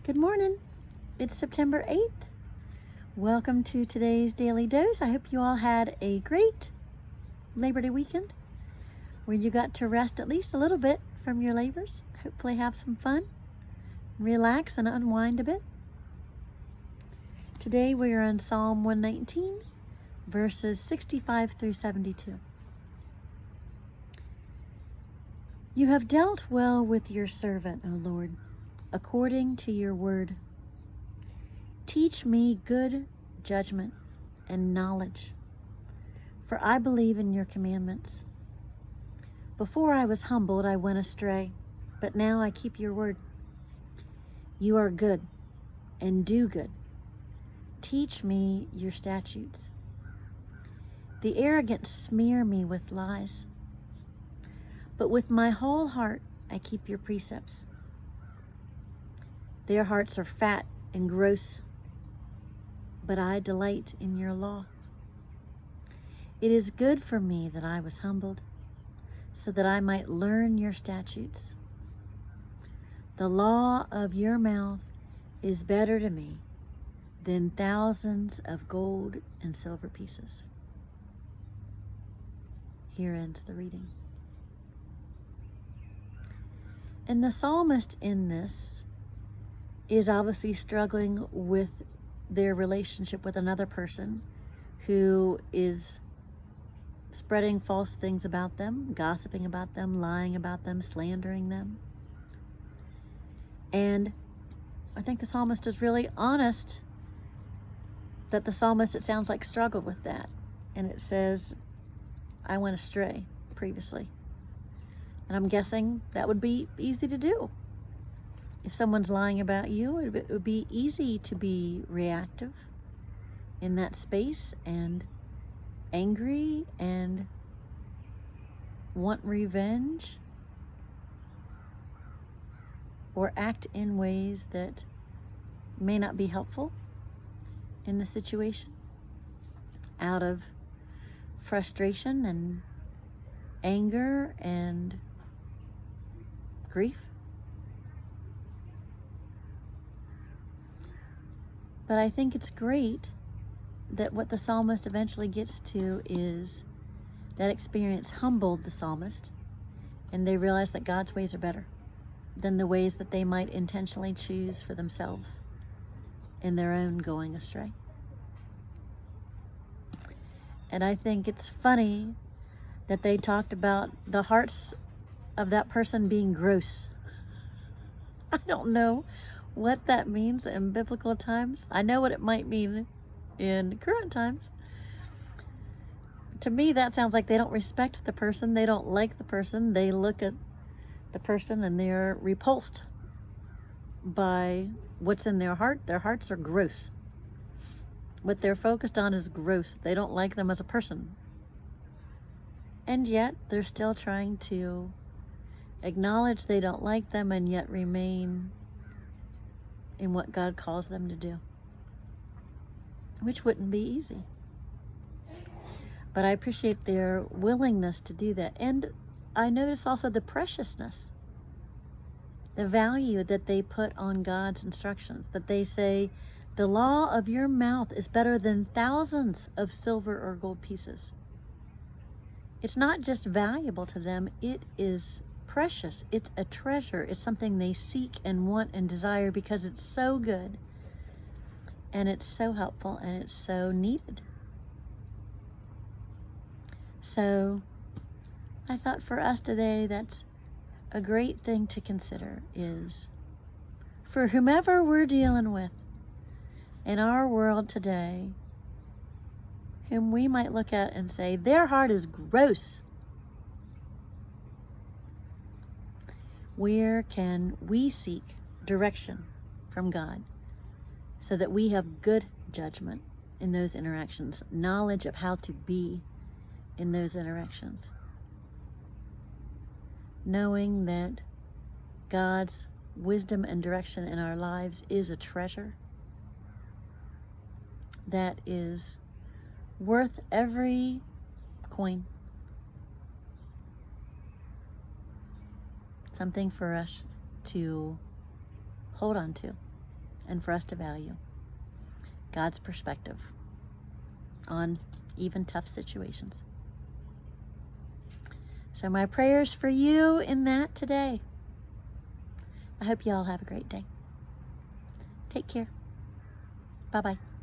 Good morning. It's September 8th. Welcome to today's Daily Dose. I hope you all had a great Labor Day weekend where you got to rest at least a little bit from your labors. Hopefully have some fun, relax, and unwind a bit. Today we are on Psalm 119, verses 65 through 72. You have dealt well with your servant, O Lord, according to your word. Teach me good judgment and knowledge, for I believe in your commandments. Before I was humbled, I went astray, but now I keep your word. You are good and do good. Teach me your statutes. The arrogant smear me with lies, but with my whole heart I keep your precepts. Their hearts are fat and gross, but I delight in your law. It is good for me that I was humbled, so that I might learn your statutes. The law of your mouth is better to me than thousands of gold and silver pieces. Here ends the reading. And the psalmist in this is obviously struggling with their relationship with another person who is spreading false things about them, gossiping about them, lying about them, slandering them. And I think the psalmist is really honest that the psalmist, it sounds like, struggled with that. And it says, I went astray previously. And I'm guessing that would be easy to do. If someone's lying about you, it would be easy to be reactive in that space and angry and want revenge or act in ways that may not be helpful in the situation out of frustration and anger and grief. But I think it's great that what the psalmist eventually gets to is that experience humbled the psalmist, and they realized that God's ways are better than the ways that they might intentionally choose for themselves in their own going astray. And I think it's funny that they talked about the hearts of that person being gross. I don't know what that means in biblical times. I know what it might mean in current times. To me, that sounds like they don't respect the person. They don't like the person. They look at the person and they're repulsed by what's in their heart. Their hearts are gross. What they're focused on is gross. They don't like them as a person. And yet, they're still trying to acknowledge they don't like them and yet remain in what God calls them to do, which wouldn't be easy. But I appreciate their willingness to do that. And I notice also the preciousness, the value that they put on God's instructions, that they say, the law of your mouth is better than thousands of silver or gold pieces. It's not just valuable to them, it is precious. It's a treasure. It's something they seek and want and desire because it's so good and it's so helpful and it's so needed. So I thought for us today, that's a great thing to consider, is for whomever we're dealing with in our world today, whom we might look at and say, their heart is gross. Where can we seek direction from God so that we have good judgment in those interactions, knowledge of how to be in those interactions, knowing that God's wisdom and direction in our lives is a treasure that is worth every coin. Something for us to hold on to and for us to value God's perspective on even tough situations. So my prayers for you in that today. I hope you all have a great day. Take care. Bye-bye.